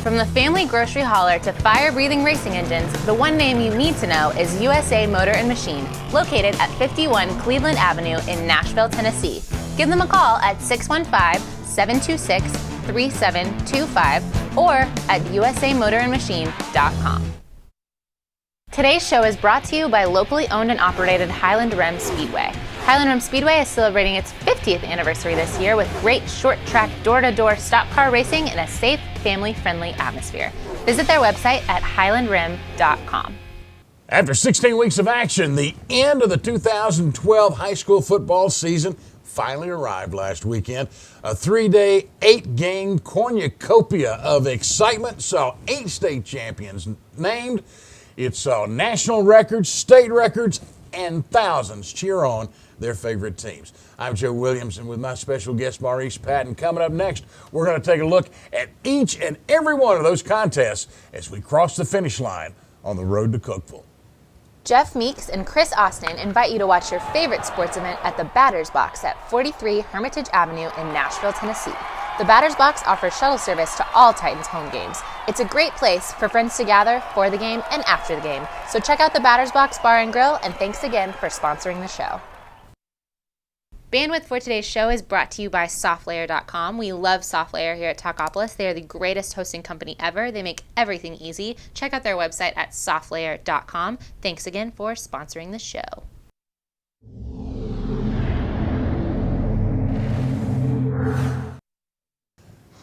From the family grocery hauler to fire-breathing racing engines, the one name you need to know is USA Motor and Machine, located at 51 Cleveland Avenue in Nashville, Tennessee. Give them a call at 615-726-3725 or at usamotorandmachine.com. Today's show is brought to you by locally owned and operated Highland Rim Speedway. Highland Rim Speedway is celebrating its 50th anniversary this year with great short-track door-to-door stock car racing in a safe, family-friendly atmosphere. Visit their website at highlandrim.com. After 16 weeks of action, the end of the 2012 high school football season finally arrived last weekend. A 3-day, 8-game cornucopia of excitement saw 8 state champions named. It saw national records, state records, and thousands cheer on their favorite teams. I'm Joe Williams, and with my special guest, Maurice Patton. Coming up next, we're going to take a look at each and every one of those contests as we cross the finish line on the road to Cookeville. Jeff Meeks and Chris Austin invite you to watch your favorite sports event at the Batter's Box at 43 Hermitage Avenue in Nashville, Tennessee. The Batter's Box offers shuttle service to all Titans home games. It's a great place for friends to gather for the game and after the game. So check out the Batter's Box Bar and Grill, and thanks again for sponsoring the show. Bandwidth for today's show is brought to you by SoftLayer.com. We love SoftLayer here at Talkapolis. They are the greatest hosting company ever. They make everything easy. Check out their website at SoftLayer.com. Thanks again for sponsoring the show.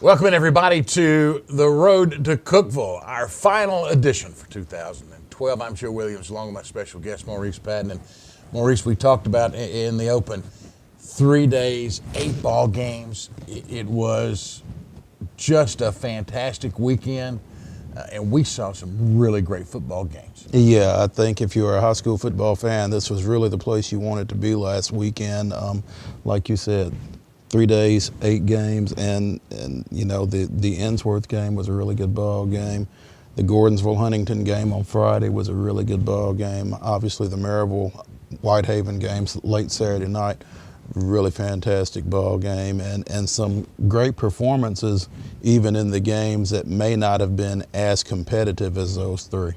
Welcome everybody to the road to Cookeville, our final edition for 2012. I'm Joe Williams, along with my special guest, Maurice Patton. And Maurice, we talked about in the open, 3 days, 8 ball games. It was just a fantastic weekend, and we saw some really great football games. Yeah, I think if you're a high school football fan, this was really the place you wanted to be last weekend. Like you said, 3 days, 8 games, and you know, the Ensworth game was a really good ball game. The Gordonsville-Huntington game on Friday was a really good ball game. Obviously, the Miravalle Whitehaven games late Saturday night, really fantastic ball game, and some great performances even in the games that may not have been as competitive as those 3.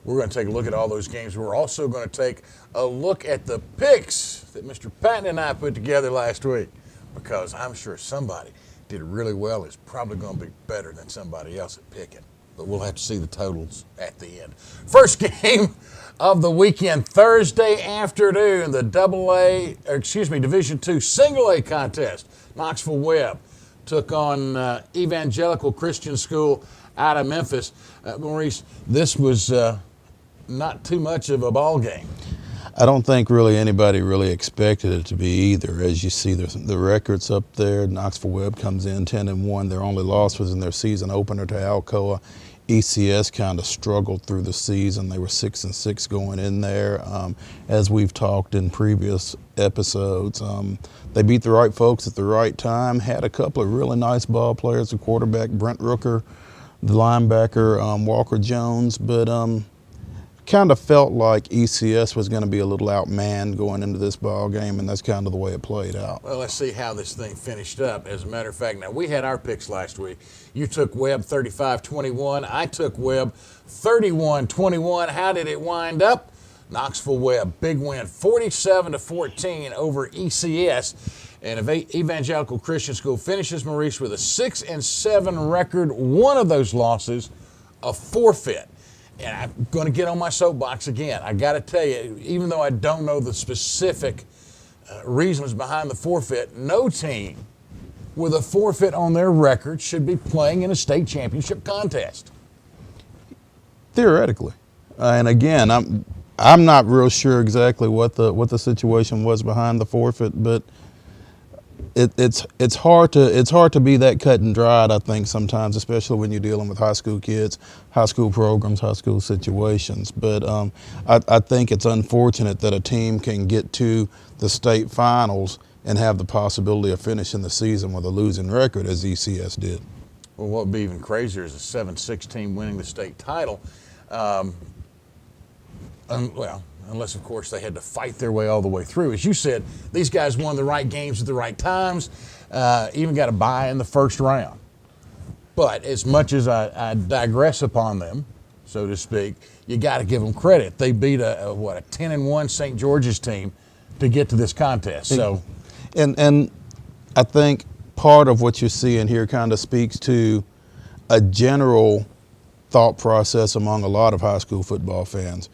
We're going to take a look at all those games. We're also going to take a look at the picks that Mr. Patton and I put together last week, because I'm sure somebody did really well is probably going to be better than somebody else at picking. But we'll have to see the totals at the end. First game of the weekend, Thursday afternoon, the Division II Single A contest. Knoxville Webb took on Evangelical Christian School out of Memphis. Maurice, this was not too much of a ball game. I don't think really anybody really expected it to be either. As you see the records up there, Knoxville Webb comes in 10-1. Their only loss was in their season opener to Alcoa. ECS kind of struggled through the season. They were 6-6 going in there. As we've talked in previous episodes, they beat the right folks at the right time, had a couple of really nice ball players, the quarterback Brent Rooker, the linebacker Walker Jones, but kind of felt like ECS was going to be a little outmanned going into this ball game, and that's kind of the way it played out. Well, let's see how this thing finished up. As a matter of fact, now we had our picks last week. You took Webb 35-21. I took Webb 31-21. How did it wind up? Knoxville Webb, big win, 47-14 over ECS. And if Evangelical Christian School finishes, Maurice, with a 6-7 record, one of those losses a forfeit. And I'm going to get on my soapbox again. I got to tell you, even though I don't know the specific reasons behind the forfeit, no team with a forfeit on their record should be playing in a state championship contest. Theoretically, and again, I'm not real sure exactly what the situation was behind the forfeit, but it's hard to be that cut and dried, I think, sometimes, especially when you're dealing with high school kids, high school programs, high school situations. But I think it's unfortunate that a team can get to the state finals and have the possibility of finishing the season with a losing record, as ECS did. Well, what would be even crazier is a 7-6 team winning the state title. Unless, of course, they had to fight their way all the way through. As you said, these guys won the right games at the right times, even got a bye in the first round. But as much as I digress upon them, so to speak, you got to give them credit. They beat a 10-1 St. George's team to get to this contest. So, and I think part of what you're seeing here kind of speaks to a general thought process among a lot of high school football fans.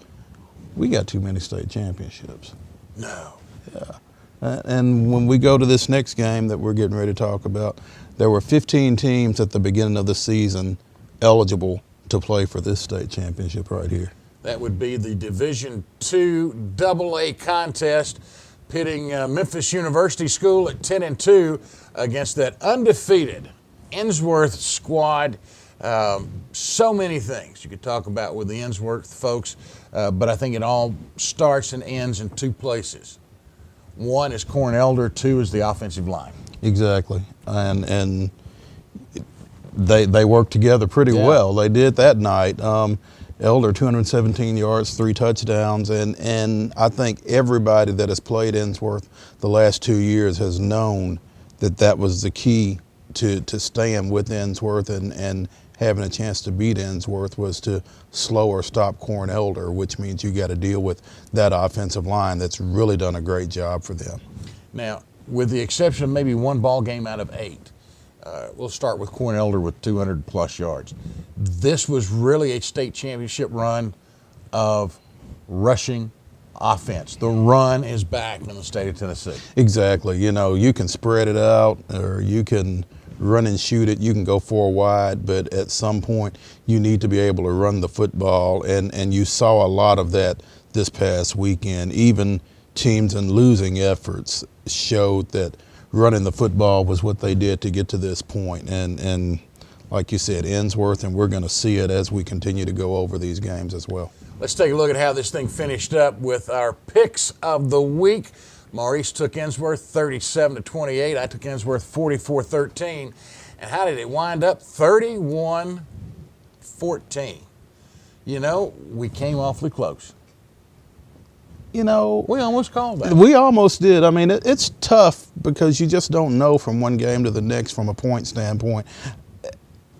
We got too many state championships. No. Yeah. And when we go to this next game that we're getting ready to talk about, there were 15 teams at the beginning of the season eligible to play for this state championship right here. That would be the Division II AA contest, pitting Memphis University School at 10-2 against that undefeated Ensworth squad. So many things you could talk about with the Ensworth folks, but I think it all starts and ends in two places. One is Corn Elder, two is the offensive line. Exactly, and they worked together pretty well. They did that night. Elder 217 yards, 3 touchdowns, and I think everybody that has played Ensworth the last 2 years has known that was the key to staying with Ensworth and having a chance to beat Ensworth was to slow or stop Corn Elder, which means you got to deal with that offensive line that's really done a great job for them. Now, with the exception of maybe one ball game out of 8, we'll start with Corn Elder with 200-plus yards. This was really a state championship run of rushing offense. The run is back in the state of Tennessee. Exactly. You know, you can spread it out or you can run and shoot it. You can go 4 wide, but at some point you need to be able to run the football, and you saw a lot of that this past weekend. Even teams in losing efforts showed that running the football was what they did to get to this point. And like you said, Ensworth, and we're going to see it as we continue to go over these games as well. Let's take a look at how this thing finished up with our picks of the week. Maurice took Ensworth 37-28. I took Ensworth 44-13. And how did it wind up? 31-14. You know, we came awfully close. You know, we almost called that. We almost did. I mean, it's tough because you just don't know from one game to the next from a point standpoint.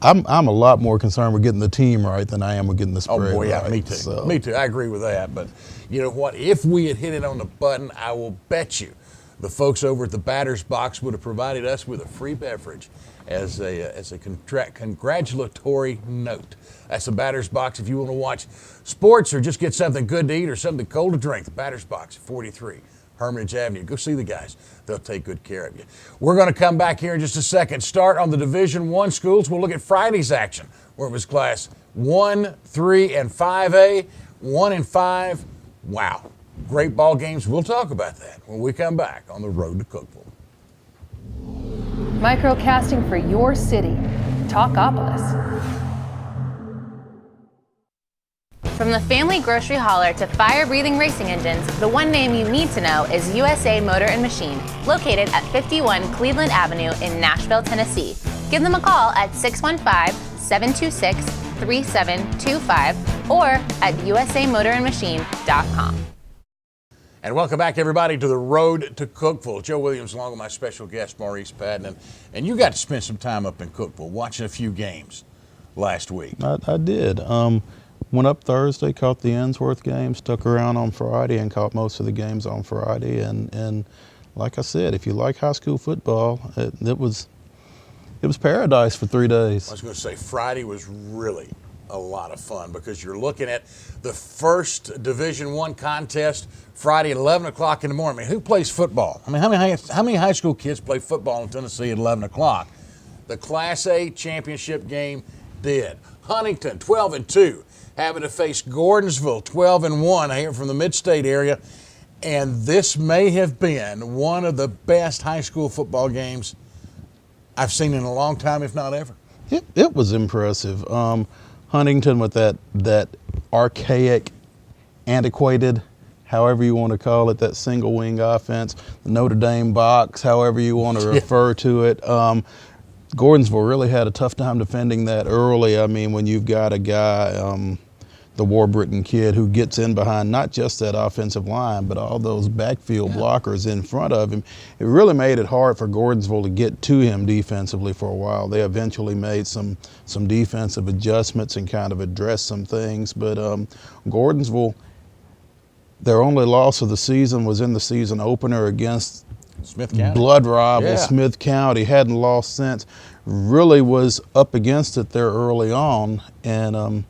I'm a lot more concerned with getting the team right than I am with getting the spread right. Oh, boy, yeah, me too. So. Me too. I agree with that. But you know what? If we had hit it on the button, I will bet you the folks over at the batter's box would have provided us with a free beverage as a congratulatory note. That's the batter's box. If you want to watch sports or just get something good to eat or something cold to drink, the batter's box, 43 Hermitage Avenue. Go see the guys. They'll take good care of you. We're going to come back here in just a second. Start on the Division I schools. We'll look at Friday's action, where it was Class 1, 3, and 5A, 1 and 5. Wow. Great ball games. We'll talk about that when we come back on the road to Cookeville. Microcasting for your city. Talkapolis. From the family grocery hauler to fire-breathing racing engines, the one name you need to know is USA Motor and Machine, located at 51 Cleveland Avenue in Nashville, Tennessee. Give them a call at 615-726-3725 or at usamotorandmachine.com. And welcome back, everybody, to the road to Cookeville. Joe Williams along with my special guest, Maurice Padden. And you got to spend some time up in Cookeville watching a few games last week. I did. Went up Thursday, caught the Ensworth game, stuck around on Friday and caught most of the games on Friday. And like I said, if you like high school football, it was paradise for 3 days. I was going to say Friday was really a lot of fun because you're looking at the first Division I contest Friday at 11 o'clock in the morning. I mean, who plays football? I mean, how many high school kids play football in Tennessee at 11 o'clock? The Class A championship game did. Huntington, 12-2. Having to face Gordonsville, 12-1, here from the mid-state area. And this may have been one of the best high school football games I've seen in a long time, if not ever. It was impressive. Huntington with that archaic, antiquated, however you want to call it, that single wing offense, the Notre Dame box, however you want to refer to it. Gordonsville really had a tough time defending that early. I mean, when you've got a guy the Warburton kid who gets in behind not just that offensive line, but all those backfield blockers in front of him. It really made it hard for Gordonsville to get to him defensively for a while. They eventually made some defensive adjustments and kind of addressed some things, but Gordonsville, their only loss of the season was in the season opener against Smith County. Blood rival Smith County. Hadn't lost since. Really was up against it there early on, and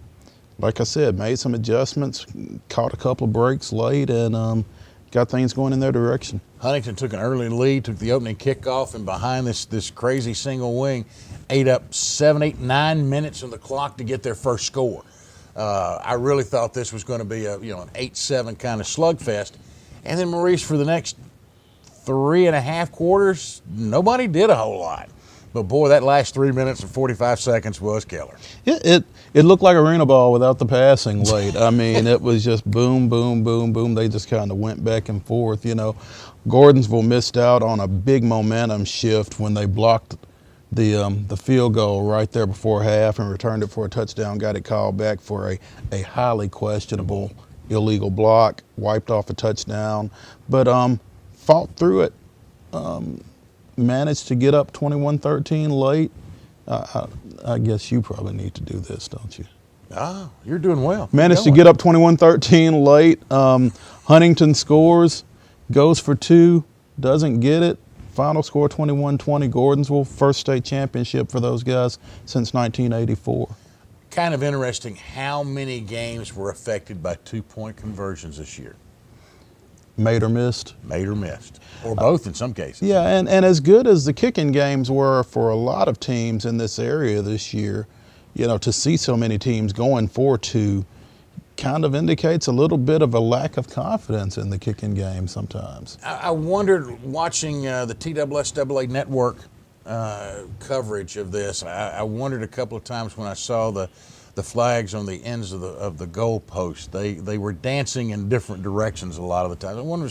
like I said, made some adjustments, caught a couple of breaks late, and got things going in their direction. Huntington took an early lead, took the opening kickoff, and behind this crazy single wing, ate up 7, 8, 9 minutes on the clock to get their first score. I really thought this was going to be an 8-7 kind of slugfest, and then Maurice, for the next 3.5 quarters, nobody did a whole lot. But boy, that last 3 minutes and 45 seconds was killer. It looked like arena ball without the passing late. I mean, it was just boom, boom, boom, boom. They just kind of went back and forth. Gordonsville missed out on a big momentum shift when they blocked the field goal right there before half and returned it for a touchdown. Got it called back for a highly questionable illegal block. Wiped off a touchdown, but fought through it. Managed to get up 21-13 late. I guess you probably need to do this, don't you? Ah, you're doing well. Managed to get up 21-13 late. Huntington scores, goes for 2, doesn't get it. Final score 21-20 Gordonsville. First state championship for those guys since 1984. Kind of interesting how many games were affected by 2-point conversions this year. Made or missed? Made or missed. Or both in some cases. Yeah, and as good as the kicking games were for a lot of teams in this area this year, to see so many teams going for 2 kind of indicates a little bit of a lack of confidence in the kicking game sometimes. I wondered, watching the TSSAA network coverage of this, I wondered a couple of times when I saw the flags on the ends of the goal post. They were dancing in different directions a lot of the time. I wonder,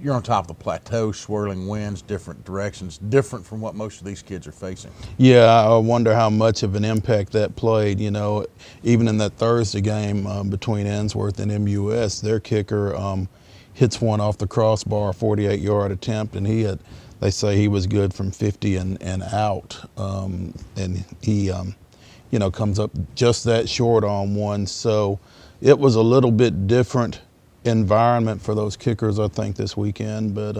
you're on top of the plateau, swirling winds, different directions, different from what most of these kids are facing. Yeah, I wonder how much of an impact that played. Even in that Thursday game between Ainsworth and MUS, their kicker hits one off the crossbar, 48-yard attempt, and they say he was good from 50 and out, and he comes up just that short on one. So it was a little bit different environment for those kickers, I think, this weekend. But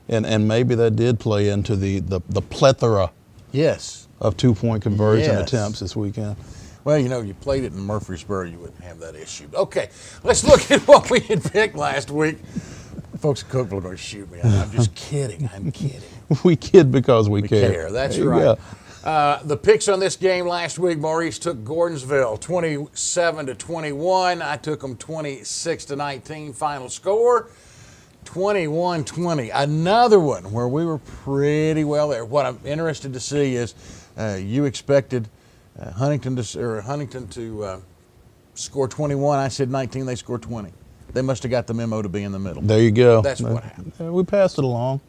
and maybe that did play into the plethora of 2-point conversion attempts this weekend. Well, you played it in Murfreesboro, you wouldn't have that issue. Okay, let's look at what we had picked last week. Folks at Cookeville are going to shoot me. I'm just kidding. I'm kidding. We kid because we care. That's right. The picks on this game last week, Maurice took Gordonsville 27-21. I took them 26-19. Final score 21-20. Another one where we were pretty well there. What I'm interested to see is you expected Huntington to score 21. I said 19. They scored 20. They must have got the memo to be in the middle. There you go. That's what happened. We passed it along.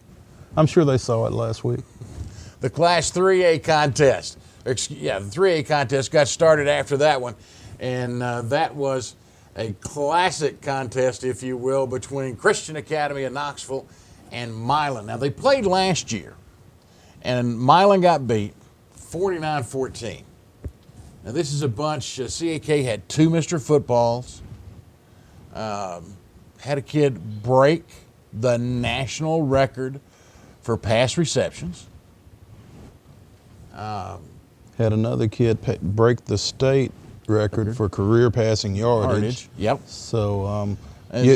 I'm sure they saw it last week. The Class 3A contest. The 3A contest got started after that one, and that was a classic contest, if you will, between Christian Academy of Knoxville and Milan. Now, they played last year, and Milan got beat 49-14. Now, this is a bunch, CAK had 2 Mr. Footballs, had a kid break the national record for pass receptions. Had another kid break the state record for career passing yardage. Yep. So,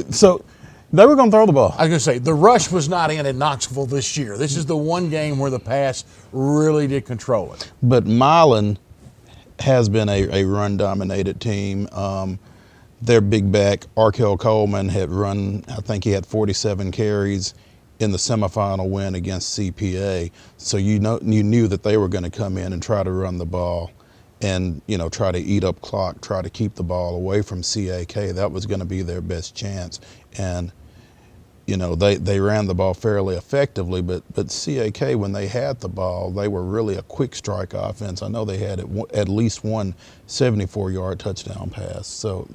so they were going to throw the ball. I was going to say, the rush was not in Knoxville this year. This is the one game where the pass really did control it. But Milan has been a run-dominated team. Their big back, Arkell Coleman, had run, I think he had 47 carries in the semifinal win against CPA. So you knew that they were going to come in and try to run the ball and try to eat up clock, try to keep the ball away from CAK. That was going to be their best chance. And they ran the ball fairly effectively, but CAK, when they had the ball, they were really a quick strike offense. I know they had at least one 74-yard touchdown pass. So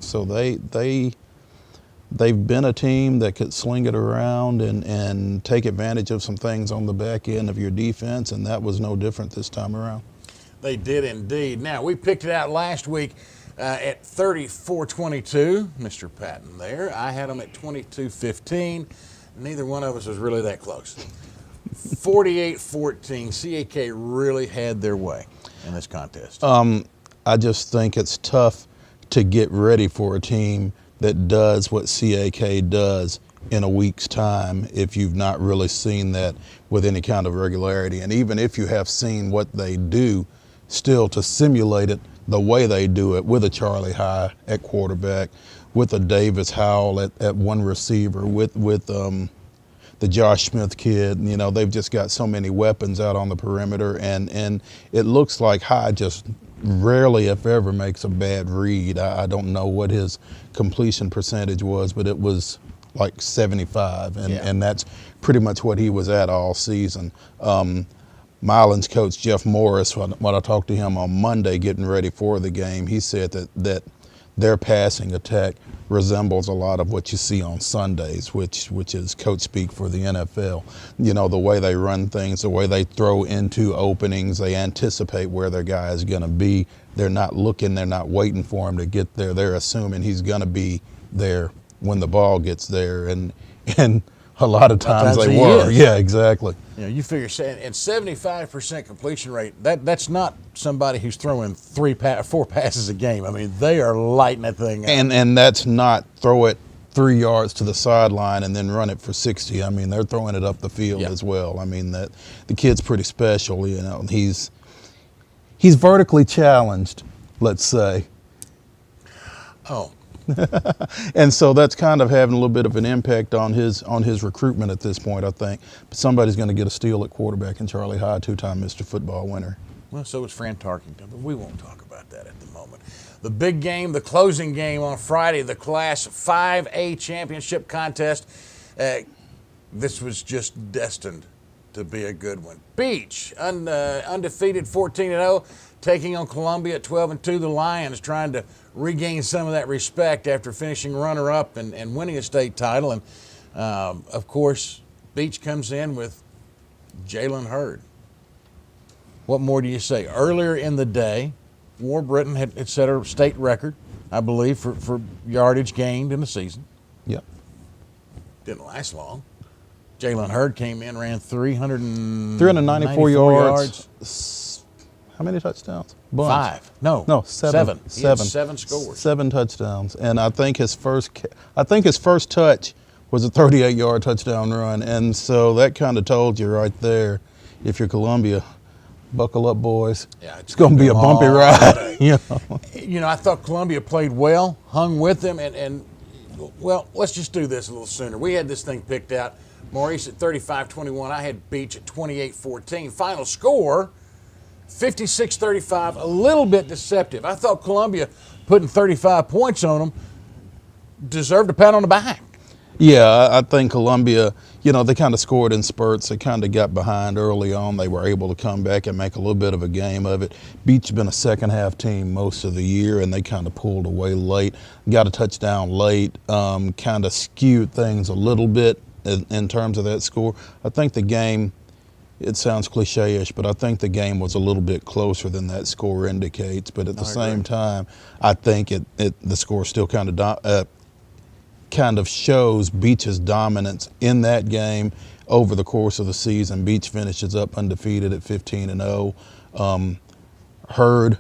they've been a team that could sling it around and take advantage of some things on the back end of your defense, and that was no different this time around. They did indeed. Now, we picked it out last week at 34-22, Mr. Patton there. I had them at 22-15. Neither one of us was really that close. 48-14, CAK really had their way in this contest. I just think it's tough to get ready for a team that does what CAK does in a week's time if you've not really seen that with any kind of regularity. And even if you have seen what they do, still to simulate it the way they do it with a Charlie High at quarterback, with a Davis Howell at one receiver, with the Josh Smith kid. They've just got so many weapons out on the perimeter, and it looks like High just rarely, if ever, makes a bad read. I don't know what his completion percentage was, but it was like 75, and that's pretty much what he was at all season. Milan's coach, Jeff Morris, when I talked to him on Monday getting ready for the game, he said that their passing attack resembles a lot of what you see on Sundays, which is coach speak for the NFL. The way they run things, the way they throw into openings, they anticipate where their guy is going to be. They're not looking, they're not waiting for him to get there. They're assuming he's going to be there when the ball gets there, and a lot of times they were. Yeah, exactly. You figure, and 75% completion rate, that's not somebody who's throwing 4 passes a game. I mean, they are lighting that thing up. And that's not throw it 3 yards to the sideline and then run it for 60. I mean, they're throwing it up the field as well. I mean, that the kid's pretty special. He's vertically challenged, let's say. Oh. And so that's kind of having a little bit of an impact on his recruitment at this point, I think. But somebody's going to get a steal at quarterback in Charlie High, 2-time Mr. Football winner. Well, so is Fran Tarkington, but we won't talk about that at the moment. The big game, the closing game on Friday, the Class 5A championship contest. This was just destined to be a good one. Beach, undefeated 14-0, taking on Columbia at 12-2. The Lions trying to regain some of that respect after finishing runner-up and winning a state title. And, of course, Beach comes in with Jalen Hurd. What more do you say? Earlier in the day, Warbriton had set a state record, I believe, for yardage gained in the season. Yep. Didn't last long. Jalen Hurd came in, ran 394 yards. How many touchdowns? Bunch. 5. No, 7. He had 7 scores. 7 touchdowns, and I think his first touch was a 38-yard touchdown run, and so that kind of told you right there, if you're Columbia, buckle up, boys. Yeah, it's going to be a bumpy ride. I thought Columbia played well, hung with them, and well, let's just do this a little sooner. We had this thing picked out. Maurice at 35-21. I had Beach at 28-14. Final score, 56-35, a little bit deceptive. I thought Columbia putting 35 points on them deserved a pat on the back. Yeah, I think Columbia, they kind of scored in spurts. They kind of got behind early on. They were able to come back and make a little bit of a game of it. Beach has been a second-half team most of the year, and they kind of pulled away late, got a touchdown late, kind of skewed things a little bit in terms of that score. I think the game, it sounds cliche-ish, but I think the game was a little bit closer than that score indicates. But at the same time, I think the score still kind of shows Beach's dominance in that game over the course of the season. Beach finishes up undefeated at 15-0. Hurd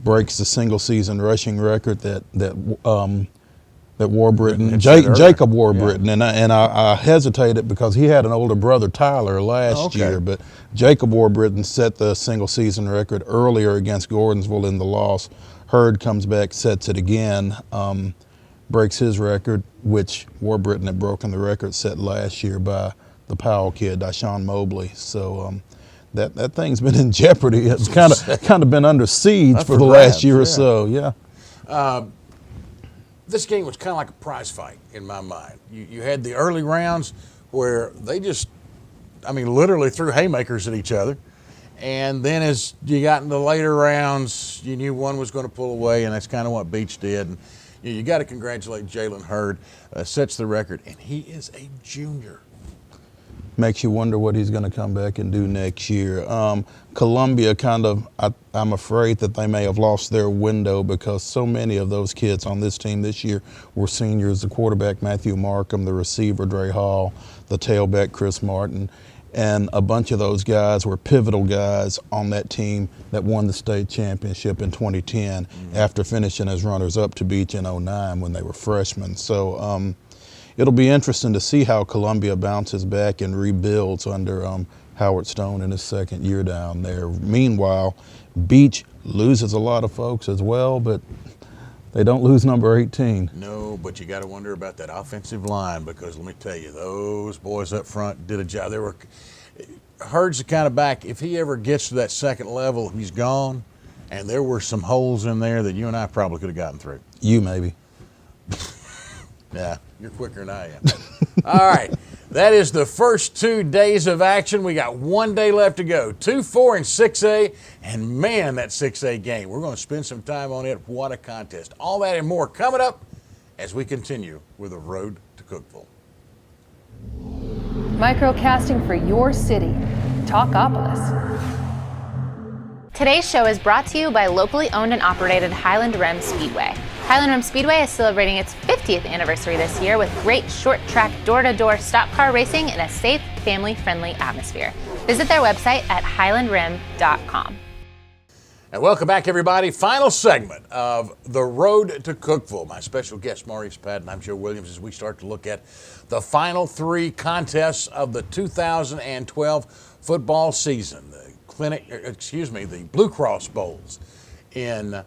breaks the single-season rushing record that Warbriton, Jacob Warbriton, and I hesitated because he had an older brother, Tyler, last year, but Jacob Warbriton set the single-season record earlier against Gordonsville in the loss. Hurd comes back, sets it again, breaks his record, which Warbriton had broken the record set last year by the Powell kid, Dashawn Mobley. So that thing's been in jeopardy. It's kind of been under siege for the last year or so. Yeah. this game was kind of like a prize fight in my mind. You had the early rounds where they just, literally threw haymakers at each other. And then as you got into the later rounds, you knew one was going to pull away, and that's kind of what Beach did. And you got to congratulate Jalen Hurd, sets the record, and he is a junior. Makes you wonder what he's going to come back and do next year. Columbia I'm afraid that they may have lost their window because so many of those kids on this team this year were seniors. The quarterback, Matthew Markham, the receiver, Dre Hall, the tailback, Chris Martin, and a bunch of those guys were pivotal guys on that team that won the state championship in 2010 after finishing as runners-up to Beach in 2009 when they were freshmen. So it'll be interesting to see how Columbia bounces back and rebuilds under Howard Stone in his second year down there. Meanwhile, Beach loses a lot of folks as well, but they don't lose number 18. No, but you got to wonder about that offensive line because let me tell you, those boys up front did a job. Hurd's the kind of back, if he ever gets to that second level, he's gone, and there were some holes in there that you and I probably could have gotten through. You maybe. Yeah, you're quicker than I am. All right, that is the first 2 days of action. We got 1 day left to go. 2, 4, and 6A, and man, that 6A game. We're going to spend some time on it. What a contest. All that and more coming up as we continue with the road to Cookeville. Microcasting for your city, Talkapolis. Today's show is brought to you by locally owned and operated Highland Rim Speedway. Highland Rim Speedway is celebrating its 50th anniversary this year with great short track door-to-door stock car racing in a safe, family-friendly atmosphere. Visit their website at highlandrim.com. And welcome back, everybody. Final segment of The Road to Cookeville. My special guest, Maurice Patton. I'm Joe Williams as we start to look at the final 3 contests of the 2012 football season. The Blue Cross Bowls in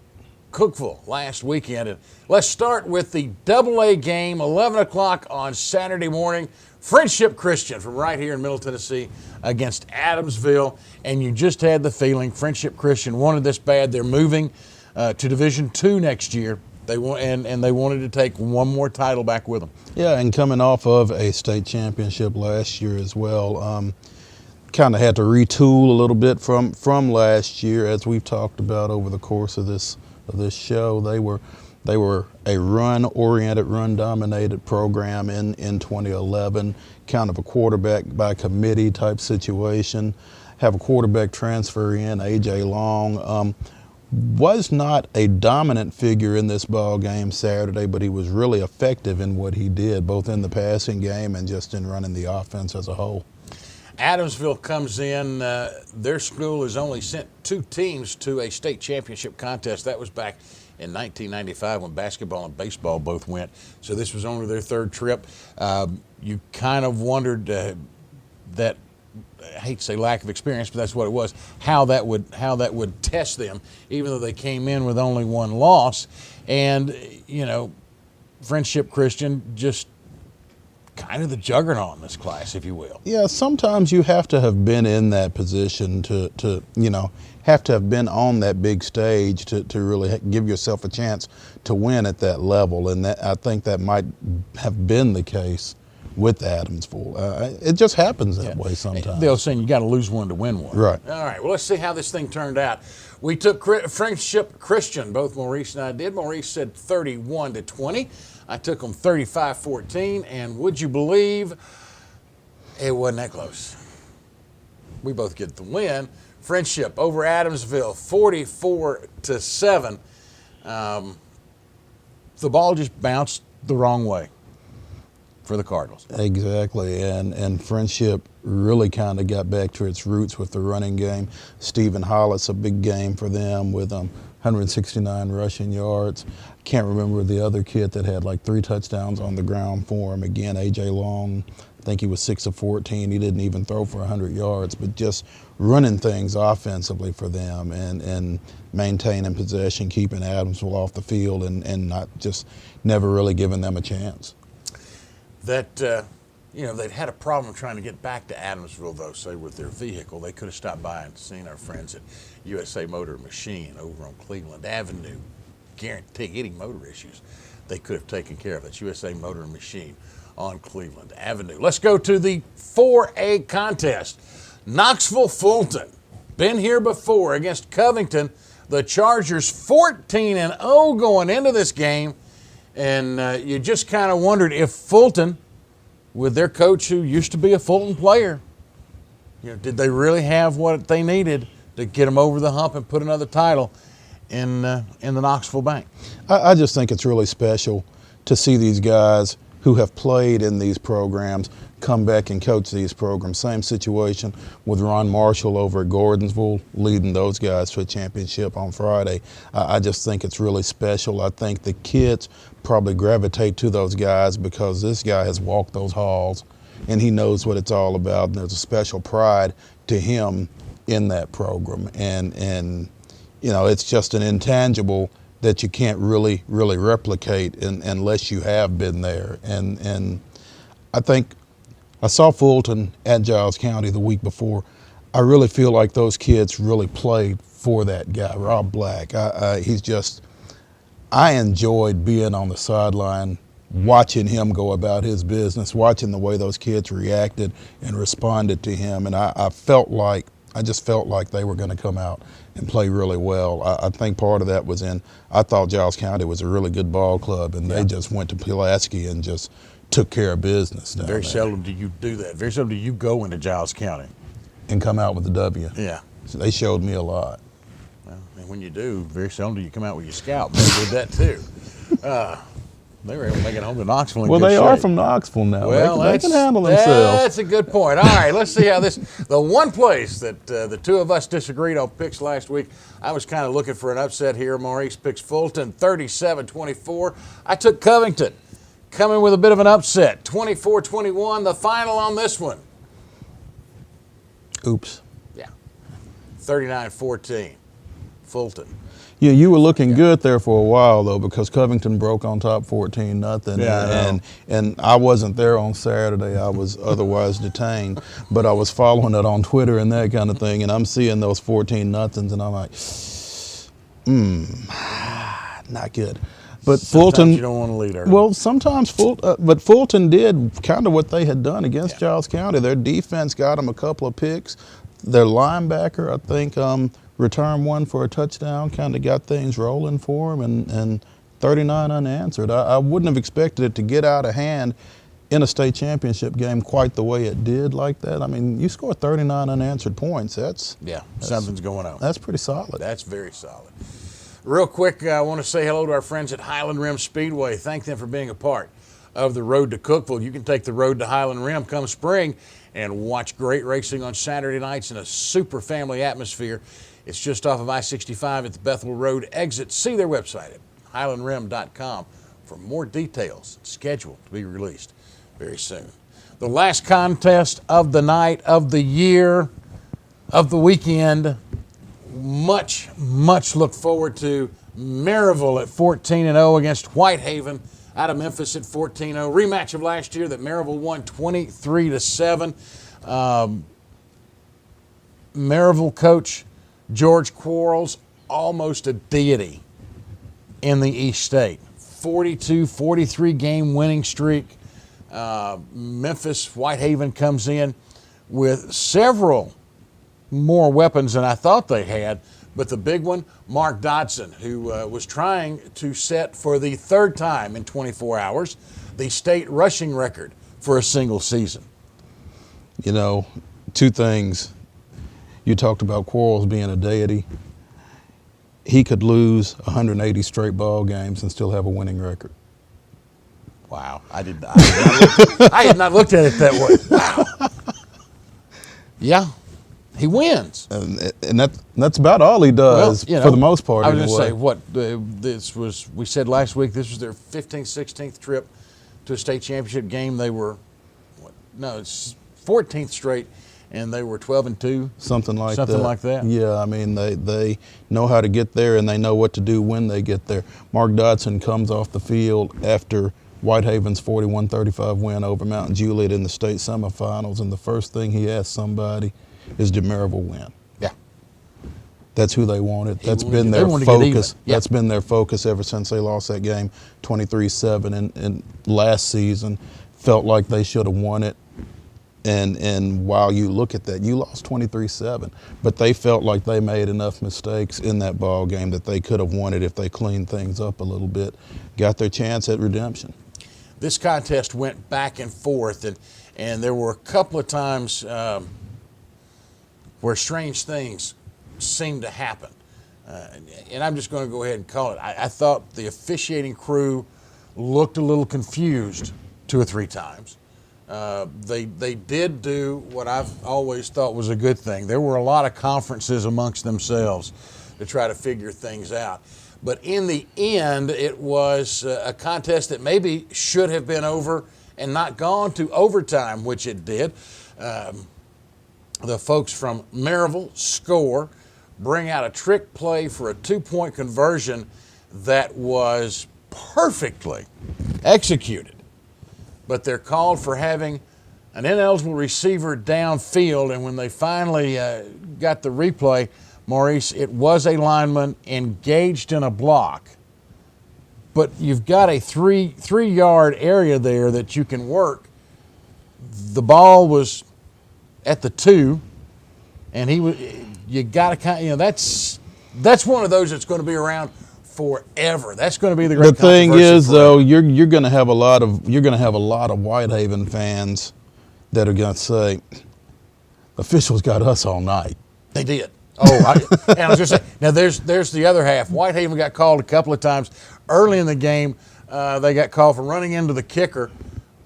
Cookeville last weekend. And let's start with the AA game, 11 o'clock on Saturday morning. Friendship Christian from right here in Middle Tennessee against Adamsville. And you just had the feeling Friendship Christian wanted this bad. They're moving to Division II next year. They wanted to take one more title back with them. Yeah, and coming off of a state championship last year as well. Kind of had to retool a little bit from last year, as we've talked about over the course of this show. They were a run-oriented, run-dominated program in 2011, kind of a quarterback by committee type situation. Have a quarterback transfer in, A.J. Long. Was not a dominant figure in this ball game Saturday, but he was really effective in what he did, both in the passing game and just in running the offense as a whole. Adamsville comes in. Their school has only sent 2 teams to a state championship contest. That was back in 1995 when basketball and baseball both went. So this was only their 3rd trip. You kind of wondered that, I hate to say lack of experience, but that's what it was, how that would test them, even though they came in with only 1 loss. And, Friendship Christian just kind of the juggernaut in this class, if you will. Yeah, sometimes you have to have been in that position to have to have been on that big stage to really give yourself a chance to win at that level. And I think that might have been the case with Adamsville. It just happens that way sometimes. They'll say you got to lose one to win one. Right. All right, well, let's see how this thing turned out. We took Friendship Christian, both Maurice and I did. Maurice said 31-20. I took them 35-14, and would you believe it wasn't that close. We both get the win. Friendship over Adamsville, 44-7. The ball just bounced the wrong way for the Cardinals. Exactly, and Friendship really kind of got back to its roots with the running game. Stephen Hollis, a big game for them with 169 rushing yards. Can't remember the other kid that had like 3 touchdowns on the ground for him. Again, A.J. Long, I think he was 6 of 14. He didn't even throw for 100 yards, but just running things offensively for them and maintaining possession, keeping Adamsville off the field and not just never really giving them a chance. That, they'd had a problem trying to get back to Adamsville, though, say with their vehicle. They could have stopped by and seen our friends at USA Motor Machine over on Cleveland Avenue. Guarantee any motor issues, they could have taken care of. That's USA Motor and Machine on Cleveland Avenue. Let's go to the 4A contest. Knoxville Fulton, been here before against Covington. The Chargers 14-0 going into this game. And you just kind of wondered if Fulton, with their coach who used to be a Fulton player, did they really have what they needed to get them over the hump and put another title in the Knoxville Bank? I just think it's really special to see these guys who have played in these programs come back and coach these programs. Same situation with Ron Marshall over at Gordonsville, leading those guys to a championship on Friday. I just think it's really special. I think the kids probably gravitate to those guys because this guy has walked those halls and he knows what it's all about. And there's a special pride to him in that program. And it's just an intangible that you can't really replicate unless you have been there. And I think I saw Fulton at Giles County the week before. I really feel like those kids really played for that guy, Rob Black. I enjoyed being on the sideline, watching him go about his business, watching the way those kids reacted and responded to him. And I just felt like they were going to come out and play really well. I think part of that was I thought Giles County was a really good ball club, and they just went to Pulaski and just took care of business down Very there. seldom do you do that. Very seldom do you go into Giles County And come out with a W. Yeah. So they showed me a lot. Well, and when you do, very seldom do you come out with your scalp. They did that too. They were able to make it home to Knoxville in Well, good they shape. are from Knoxville now. Well, they can handle themselves. That's a good point. All right, let's see how the one place that the two of us disagreed on picks last week, I was kind of looking for an upset here. Maurice picks Fulton 37-24. I took Covington, coming with a bit of an upset, 24-21. The final on this one. Oops. Yeah, 39-14, Fulton. Yeah, you were looking good there for a while though, because Covington broke on top 14-0. Yeah, and I wasn't there on Saturday. I was otherwise detained, but I was following it on Twitter and that kind of thing, and I'm seeing those 14-0s, and I'm like, not good. But Sometimes Fulton, you don't want to lead early. well, sometimes but Fulton did kind of what they had done against Giles County. Their defense got them a couple of picks. Their linebacker, I think, returned one for a touchdown, kind of got things rolling for them, and 39 unanswered. I wouldn't have expected it to get out of hand in a state championship game quite the way it did like that. I mean, you score 39 unanswered points. That's something's going on. That's pretty solid. That's very solid. Real quick, I want to say hello to our friends at Highland Rim Speedway. Thank them for being a part of the road to Cookeville. You can take the road to Highland Rim come spring and watch great racing on Saturday nights in a super family atmosphere. It's just off of I-65 at the Bethel Road exit. See their website at highlandrim.com for more details. It's scheduled to be released very soon. The last contest of the night, of the year, of the weekend. Much look forward to. Miravalle at 14-0 against Whitehaven out of Memphis at 14-0. Rematch of last year that Miravalle won 23-7. Miravalle coach George Quarles, almost a deity in the East State. 42-43 game winning streak. Memphis, Whitehaven comes in with several more weapons than I thought they had, but the big one, Mark Dodson, who was trying to set for the third time in 24 hours the state rushing record for a single season. You know, two things. You talked about Quarles being a deity. He could lose 180 straight ball games and still have a winning record. Wow, I had not looked at it that way. Wow. Yeah. He wins, and that's about all he does for the most part. I was going to say we said last week this was their 15th, 16th trip to a state championship game. They were, it's 14th straight, and they were 12-2, something like that. Yeah, I mean they know how to get there, and they know what to do when they get there. Mark Dodson comes off the field after Whitehaven's 41-35 win over Mountain Juliet in the state semifinals, and the first thing he asks somebody is, did Miravalle win? Yeah. That's who they wanted. That's been They their wanted to get even. focus. Yeah. That's been their focus ever since they lost that game 23-7 in last season. Felt like they should have won it. And while you look at that, you lost 23-7, but they felt like they made enough mistakes in that ball game that they could have won it if they cleaned things up a little bit. Got their chance at redemption. This contest went back and forth, and there were a couple of times where strange things seemed to happen. And I'm just going to go ahead and call it. I thought the officiating crew looked a little confused 2 or 3 times. They did do what I've always thought was a good thing. There were a lot of conferences amongst themselves to try to figure things out. But in the end, it was a contest that maybe should have been over and not gone to overtime, which it did. The folks from Miravalle score, bring out a trick play for a 2-point conversion that was perfectly executed. But they're called for having an ineligible receiver downfield, and when they finally got the replay, Maurice, it was a lineman engaged in a block. But you've got a three-yard area there that you can work. The ball was at the 2, and you got to kind of, that's one of those that's going to be around forever. That's going to be the great controversy. The thing is, though, you're going to have a lot of Whitehaven fans that are going to say, officials got us all night. They did. And I was going to say, now there's the other half. Whitehaven got called a couple of times early in the game. They got called for running into the kicker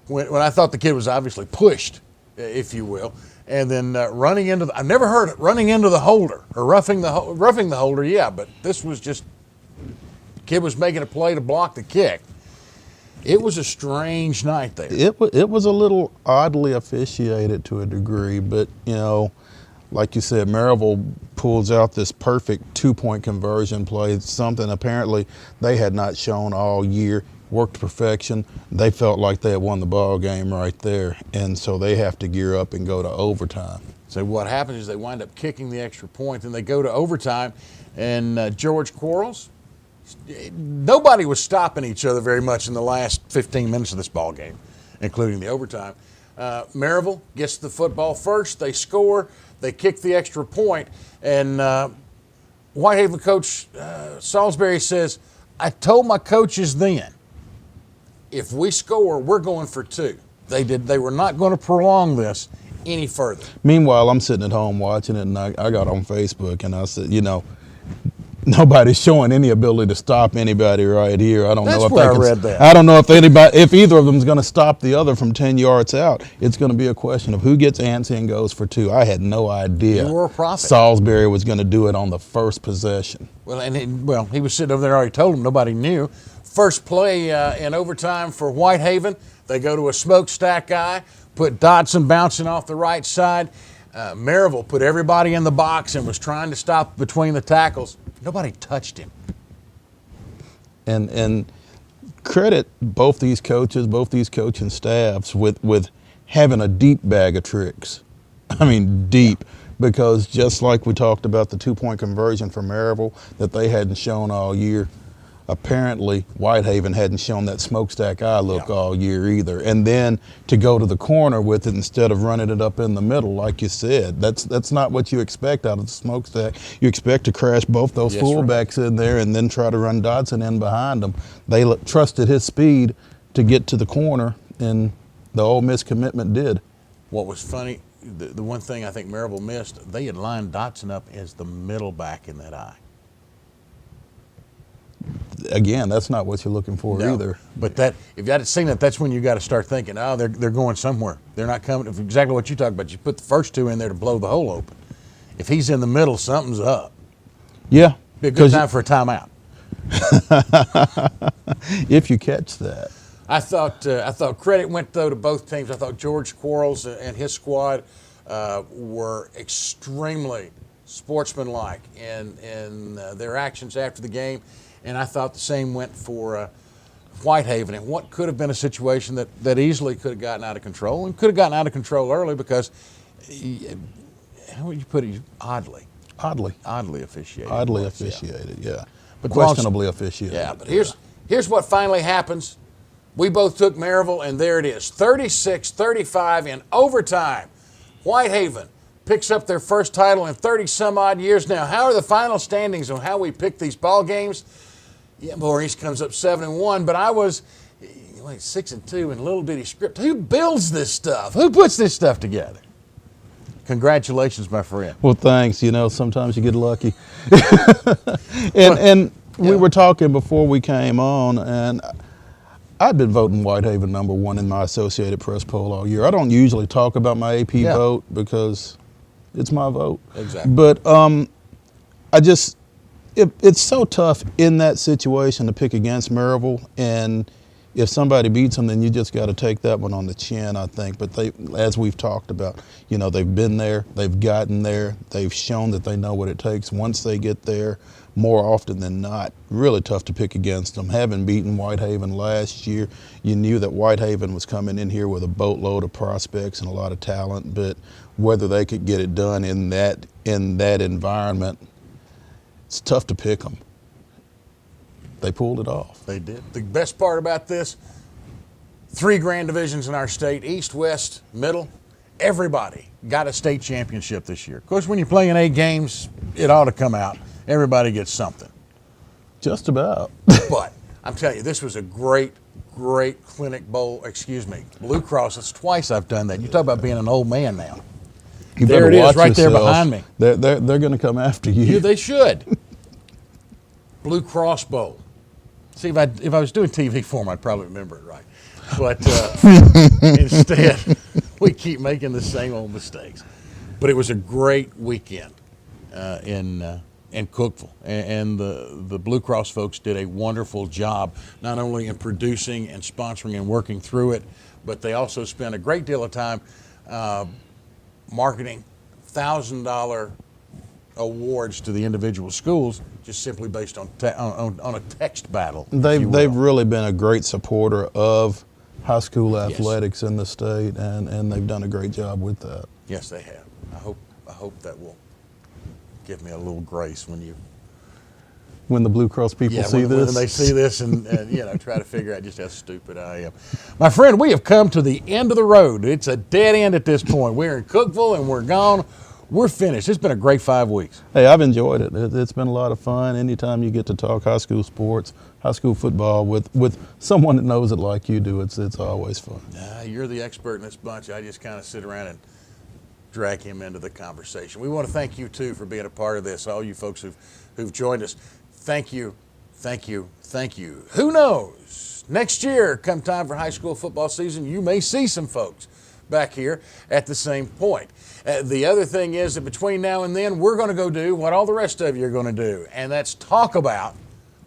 when I thought the kid was obviously pushed, if you will, and then running into I've never heard it, running into the holder or roughing the holder. Yeah, but this was just. Kid was making a play to block the kick. It was a strange night there. It was a little oddly officiated to a degree, but, like you said, Miravalle pulls out this perfect 2-point conversion play, something apparently they had not shown all year, worked to perfection. They felt like they had won the ball game right there, and so they have to gear up and go to overtime. So what happens is they wind up kicking the extra point, and they go to overtime, and George Quarles, nobody was stopping each other very much in the last 15 minutes of this ball game, including the overtime. Miravalle gets the football first. They score. They kick the extra point. And Whitehaven coach Salisbury says, I told my coaches then, if we score, we're going for 2. They were not going to prolong this any further. Meanwhile, I'm sitting at home watching it, and I got on Facebook, and I said, nobody's showing any ability to stop anybody right here. I don't know if I read that. I don't know if either of them is going to stop the other from 10 yards out. It's going to be a question of who gets antsy and goes for 2. I had no idea You were a prophet. Salisbury was going to do it on the first possession. Well, he was sitting over there. Already told him nobody knew. First play in overtime for Whitehaven. They go to a smokestack guy, put Dodson bouncing off the right side. Miravalle put everybody in the box and was trying to stop between the tackles. Nobody touched him. And credit both these coaching staffs with having a deep bag of tricks. I mean, deep, because just like we talked about the 2-point conversion for Miravalle that they hadn't shown all year, apparently Whitehaven hadn't shown that smokestack eye look all year either. And then to go to the corner with it instead of running it up in the middle, like you said, that's not what you expect out of the smokestack. You expect to crash both those fullbacks in there and then try to run Dodson in behind them. They trusted his speed to get to the corner, and the Ole Miss commitment did. What was funny, the one thing I think Miravalle missed, they had lined Dodson up as the middle back in that eye. Again, that's not what you're looking for either. But if you hadn't seen that, that's when you got to start thinking, they're going somewhere. They're not coming. Exactly what you talked about. You put the first 2 in there to blow the hole open. If he's in the middle, something's up. Yeah. Be a good time for a timeout. If you catch that. I thought credit went, though, to both teams. I thought George Quarles and his squad were extremely sportsmanlike in their actions after the game. And I thought the same went for Whitehaven, and what could have been a situation that easily could have gotten out of control, and could have gotten out of control early because, how would you put it, oddly, Oddly officiated. officiated, yeah. But Questionably officiated. Yeah, but here's what finally happens. We both took Miravalle, and there it is, 36-35 in overtime. Whitehaven picks up their first title in 30-some-odd years now. How are the final standings on how we pick these ball games? Yeah, Maurice comes up 7-1, but I was 6-2 in a little bitty script. Who builds this stuff? Who puts this stuff together? Congratulations, my friend. Well, thanks. You know, sometimes you get lucky. and we were talking before we came on, and I've been voting Whitehaven #1 in my Associated Press poll all year. I don't usually talk about my AP vote because it's my vote. Exactly. But it's so tough in that situation to pick against Miravalle, and if somebody beats them, then you just got to take that one on the chin, I think. But they, as we've talked about, you know, they've been there, they've gotten there, they've shown that they know what it takes. Once they get there, more often than not, really tough to pick against them. Having beaten Whitehaven last year, you knew that Whitehaven was coming in here with a boatload of prospects and a lot of talent, but whether they could get it done in that environment, it's tough to pick them. They pulled it off. They did. The best part about this, 3 grand divisions in our state, East, West, Middle, everybody got a state championship this year. Of course, when you're playing 8 games, it ought to come out. Everybody gets something. Just about. But I'm telling you, this was a great clinic bowl, Blue Cross. It's twice I've done that. You talk about being an old man now. You there better it is, watch right there yourself. behind me. They're going to come after you. Yeah, they should. Blue Cross Bowl. See, if I was doing TV for them, I'd probably remember it right. But instead, we keep making the same old mistakes. But it was a great weekend in Cookeville, and the Blue Cross folks did a wonderful job, not only in producing and sponsoring and working through it, but they also spent a great deal of time marketing $1,000 awards to the individual schools, just simply based on a text battle. They've really been a great supporter of high school athletics in the state, and they've done a great job with that. Yes, they have. I hope that will give me a little grace when the Blue Cross people see this. When they see this and try to figure out just how stupid I am. My friend, we have come to the end of the road. It's a dead end at this point. We're in Cookeville and we're gone. We're finished. It's been a great 5 weeks. Hey, I've enjoyed it. It's been a lot of fun. Anytime you get to talk high school sports, high school football with someone that knows it like you do, it's always fun. You're the expert in this bunch. I just kind of sit around and drag him into the conversation. We want to thank you, too, for being a part of this, all you folks who've joined us. Thank you, thank you, thank you. Who knows? Next year, come time for high school football season, you may see some folks back here at the same point. The other thing is that between now and then, we're going to go do what all the rest of you are going to do, and that's talk about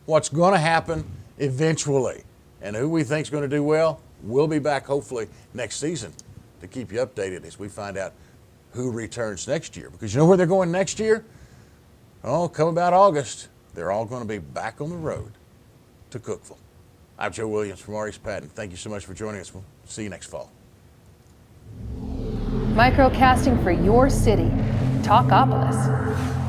what's going to happen eventually. And who we think is going to do well, we'll be back hopefully next season to keep you updated as we find out who returns next year. Because you know where they're going next year? Oh, come about August, they're all going to be back on the road to Cookeville. I'm Joe Williams from Maurice Patton. Thank you so much for joining us. We'll see you next fall. Microcasting for your city, Talkapolis.